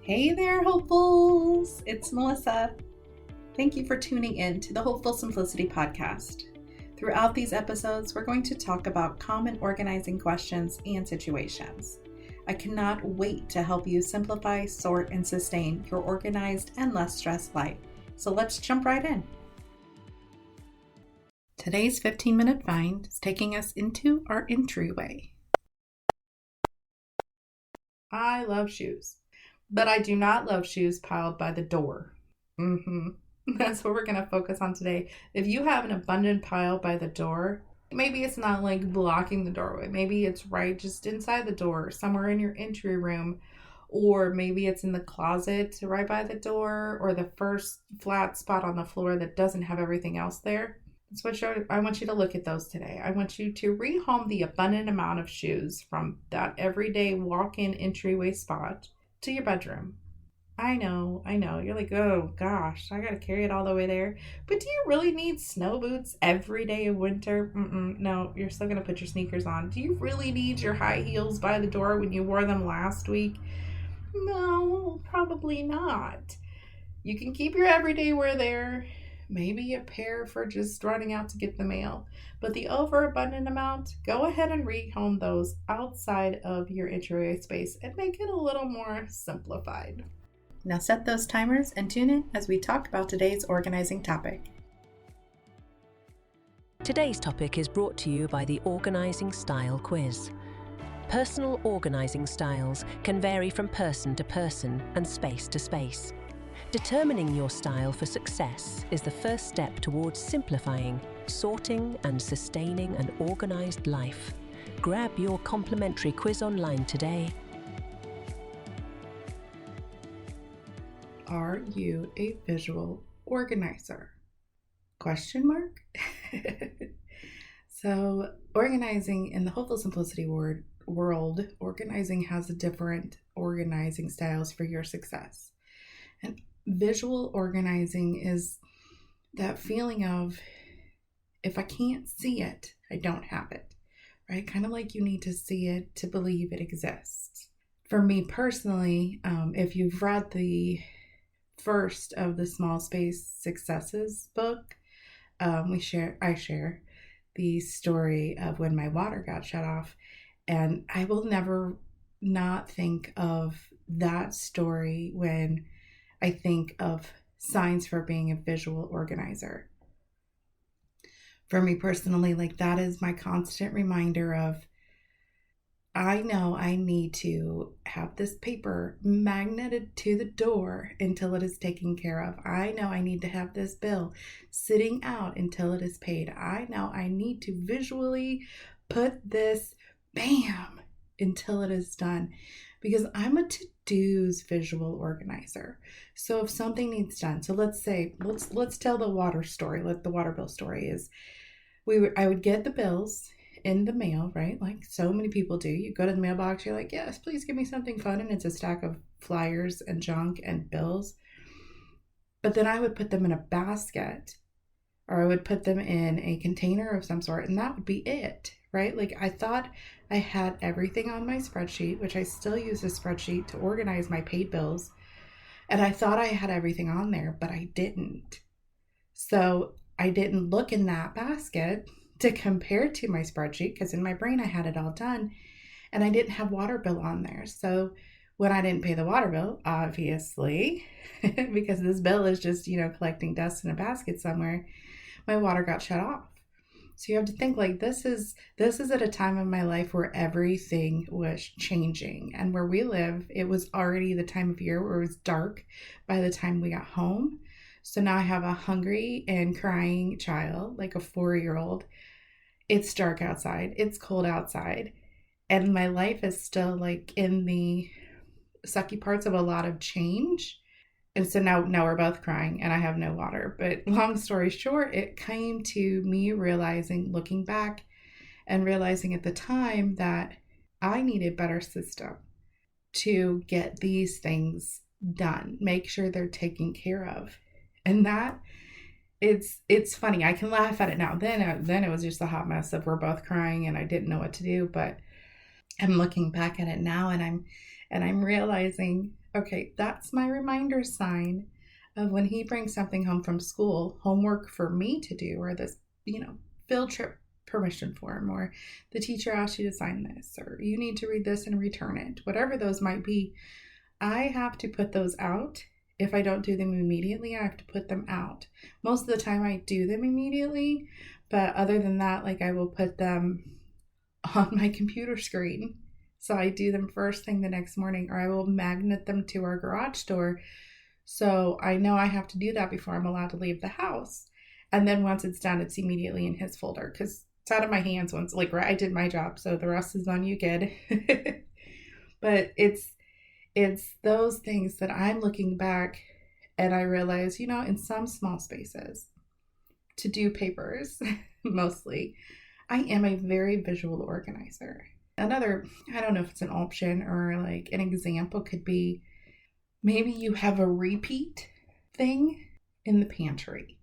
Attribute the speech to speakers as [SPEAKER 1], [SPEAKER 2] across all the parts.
[SPEAKER 1] Hey there, hopefuls! It's Melissa. Thank you for tuning in to the Hopeful Simplicity podcast. Throughout these episodes, we're going to talk about common organizing questions and situations. I cannot wait to help you simplify, sort, and sustain your organized and less stressed life. So let's jump right in. Today's 15-minute find is taking us into our entryway. I love shoes, but I do not love shoes piled by the door. That's what we're going to focus on today. If you have an abundant pile by the door, maybe it's not like blocking the doorway. Maybe it's right just inside the door, somewhere in your entry room, or maybe it's in the closet right by the door, or the first flat spot on the floor that doesn't have everything else there. That's what I want you to look at those today. I want you to rehome the abundant amount of shoes from that everyday walk-in entryway spot to your bedroom. I know. You're like, oh gosh, I gotta carry it all the way there. But do you really need snow boots every day of winter? No, you're still gonna put your sneakers on. Do you really need your high heels by the door when you wore them last week? No, probably not. You can keep your everyday wear there. Maybe a pair for just running out to get the mail. But the overabundant amount, go ahead and rehome those outside of your entryway space and make it a little more simplified. Now set those timers and tune in as we talk about today's organizing topic.
[SPEAKER 2] Today's topic is brought to you by the Organizing Style Quiz. Personal organizing styles can vary from person to person and space to space. Determining your style for success is the first step towards simplifying, sorting, and sustaining an organized life. Grab your complimentary quiz online today.
[SPEAKER 1] Are you a visual organizer? Question mark? So, organizing in the Hopeful Simplicity world, organizing has different organizing styles for your success. And visual organizing is that feeling of, if I can't see it, I don't have it, right? Kind of like you need to see it to believe it exists. For me personally, if you've read the first of the Small Space Successes book, I share the story of when my water got shut off, and I will never not think of that story when I think of signs for being a visual organizer. For me personally, like, that is my constant reminder of, I know I need to have this paper magneted to the door until it is taken care of. I know I need to have this bill sitting out until it is paid. I know I need to visually put this, bam, until it is done. Because I'm a to-dos visual organizer. So if something needs done, so let's tell the water story. Like the water bill story is, I would get the bills in the mail, right? Like so many people do. You go to the mailbox, you're like, yes, please give me something fun. And it's a stack of flyers and junk and bills. But then I would put them in a basket, or I would put them in a container of some sort, and that would be it, right? Like, I thought I had everything on my spreadsheet, which I still use a spreadsheet to organize my paid bills. And I thought I had everything on there, but I didn't. So I didn't look in that basket to compare to my spreadsheet, because in my brain I had it all done, and I didn't have water bill on there. So when I didn't pay the water bill, obviously, because this bill is just, collecting dust in a basket somewhere, my water got shut off. So you have to think, like, this is at a time in my life where everything was changing. And where we live, it was already the time of year where it was dark by the time we got home. So now I have a hungry and crying child, like a 4-year-old. It's dark outside. It's cold outside. And my life is still like in the sucky parts of a lot of change. And so now we're both crying and I have no water. But long story short, it came to me realizing, looking back and realizing at the time, that I needed better system to get these things done, make sure they're taken care of. And that, it's funny. I can laugh at it now. Then it was just a hot mess of we're both crying and I didn't know what to do. But I'm looking back at it now, and And I'm realizing, okay, that's my reminder sign of when he brings something home from school, homework for me to do, or this, field trip permission form, or the teacher asked you to sign this, or you need to read this and return it, whatever those might be. I have to put those out. If I don't do them immediately, I have to put them out. Most of the time I do them immediately, but other than that, like, I will put them on my computer screen. So I do them first thing the next morning, or I will magnet them to our garage door. So I know I have to do that before I'm allowed to leave the house. And then once it's done, it's immediately in his folder, because it's out of my hands once, like, I did my job. So the rest is on you, kid. But it's those things that I'm looking back and I realize, in some small spaces to do papers, mostly, I am a very visual organizer. Another, I don't know if it's an option or like an example, could be maybe you have a repeat thing in the pantry.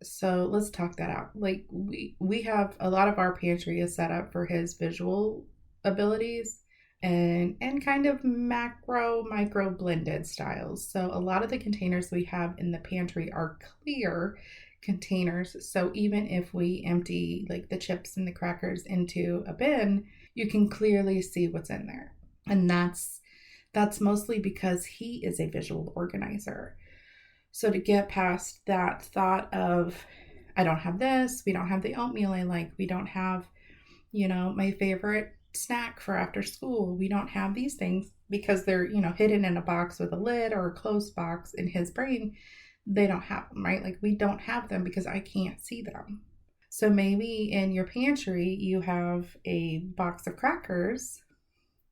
[SPEAKER 1] So let's talk that out. Like, we have a lot of our pantry is set up for his visual abilities and kind of micro blended styles. So a lot of the containers we have in the pantry are clear containers. So even if we empty like the chips and the crackers into a bin, you can clearly see what's in there. And that's mostly because he is a visual organizer. So to get past that thought of, I don't have this, we don't have the oatmeal I like, we don't have, my favorite snack for after school, we don't have these things because they're, hidden in a box with a lid or a closed box, in his brain, they don't have them, right? Like, we don't have them because I can't see them. So maybe in your pantry, you have a box of crackers,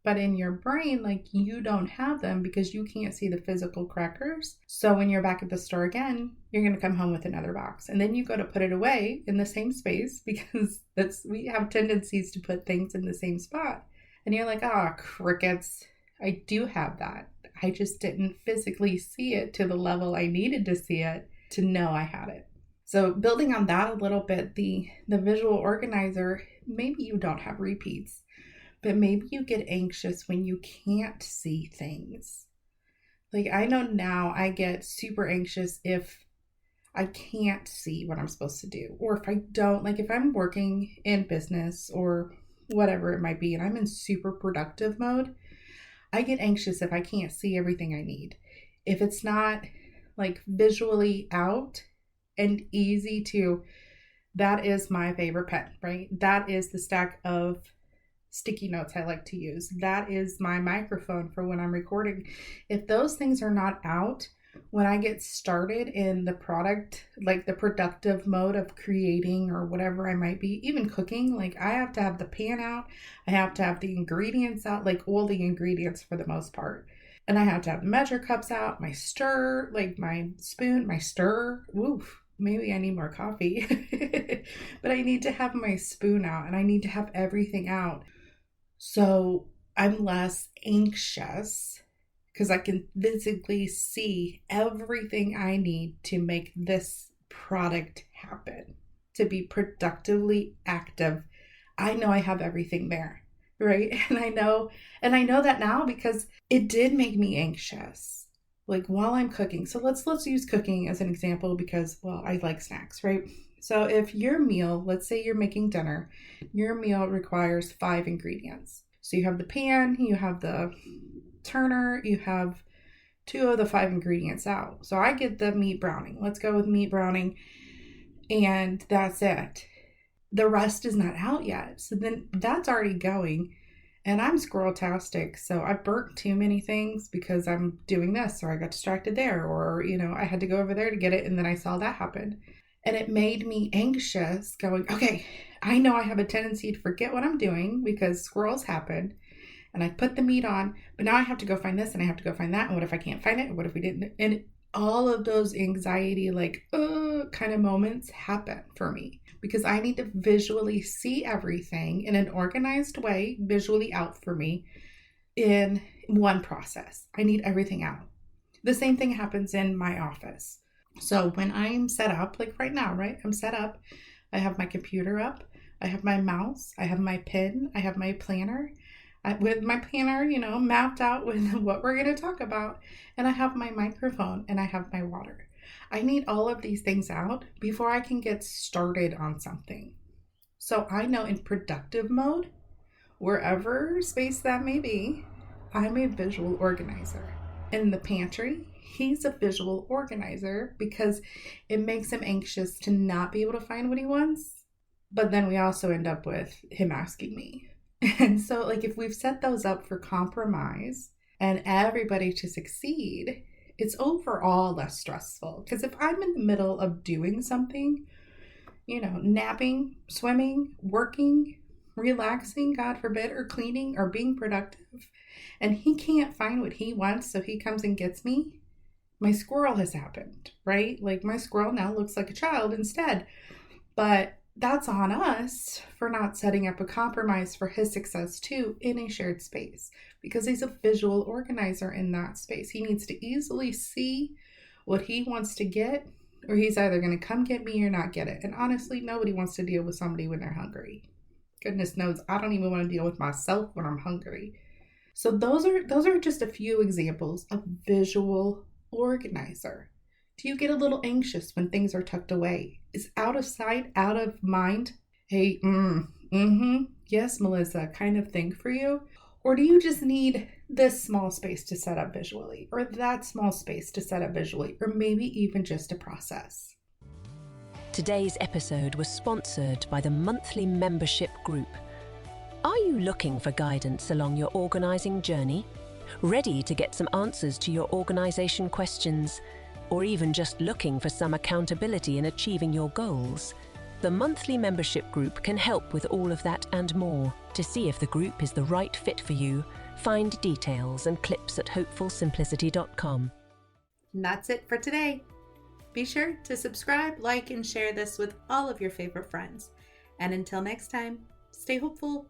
[SPEAKER 1] but in your brain, like, you don't have them because you can't see the physical crackers. So when you're back at the store again, you're going to come home with another box. And then you go to put it away in the same space, because we have tendencies to put things in the same spot. And you're like, crickets, I do have that. I just didn't physically see it to the level I needed to see it to know I had it. So building on that a little bit, the visual organizer, maybe you don't have repeats, but maybe you get anxious when you can't see things. Like, I know now I get super anxious if I can't see what I'm supposed to do, or if I don't, like, if I'm working in business or whatever it might be, and I'm in super productive mode, I get anxious if I can't see everything I need. If it's not like visually out and easy to, that is my favorite pen, right? That is the stack of sticky notes I like to use. That is my microphone for when I'm recording. If those things are not out, when I get started in the product, like the productive mode of creating or whatever I might be, even cooking, like, I have to have the pan out. I have to have the ingredients out, like all the ingredients for the most part. And I have to have the measure cups out, my stir, like my spoon, my stir. Oof, maybe I need more coffee. But I need to have my spoon out and I need to have everything out. So I'm less anxious because I can physically see everything I need to make this product happen, to be productively active. I know I have everything there, right? And I know that now because it did make me anxious, like while I'm cooking. So let's use cooking as an example because, well, I like snacks, right? So if your meal, let's say you're making dinner, your meal requires 5 ingredients. So you have the pan, you have the turner, you have 2 of the 5 ingredients out. So I get the meat browning. Let's go with meat browning. And that's it. The rest is not out yet. So then that's already going. And I'm squirrel-tastic. So I burnt too many things because I'm doing this, or I got distracted there, or, I had to go over there to get it. And then I saw that happen. And it made me anxious going, okay, I know I have a tendency to forget what I'm doing because squirrels happen. And I put the meat on, but now I have to go find this and I have to go find that. And what if I can't find it? And what if we didn't? And all of those anxiety, kind of moments happen for me because I need to visually see everything in an organized way, visually out for me in one process. I need everything out. The same thing happens in my office. So when I'm set up, like right now, right? I'm set up. I have my computer up. I have my mouse. I have my pen. I have my planner. with my planner, mapped out with what we're going to talk about. And I have my microphone and I have my water. I need all of these things out before I can get started on something. So I know in productive mode, wherever space that may be, I'm a visual organizer. In the pantry, he's a visual organizer because it makes him anxious to not be able to find what he wants. But then we also end up with him asking me. And so, if we've set those up for compromise and everybody to succeed, it's overall less stressful. Because if I'm in the middle of doing something, napping, swimming, working, relaxing, God forbid, or cleaning or being productive, and he can't find what he wants, so he comes and gets me, my squirrel has happened, right? My squirrel now looks like a child instead. But that's on us for not setting up a compromise for his success too in a shared space, because he's a visual organizer in that space. He needs to easily see what he wants to get, or he's either going to come get me or not get it. And honestly, nobody wants to deal with somebody when they're hungry. Goodness knows, I don't even want to deal with myself when I'm hungry. So those are just a few examples of visual organizer. Do you get a little anxious when things are tucked away? Is out of sight, out of mind? Hey, yes, Melissa, kind of thing for you? Or do you just need this small space to set up visually, or that small space to set up visually, or maybe even just to process?
[SPEAKER 2] Today's episode was sponsored by the monthly membership group. Are you looking for guidance along your organising journey? Ready to get some answers to your organisation questions? Or even just looking for some accountability in achieving your goals? The monthly membership group can help with all of that and more. To see if the group is the right fit for you, find details and clips at hopefulsimplicity.com.
[SPEAKER 3] And that's it for today. Be sure to subscribe, like, and share this with all of your favorite friends. And until next time, stay hopeful.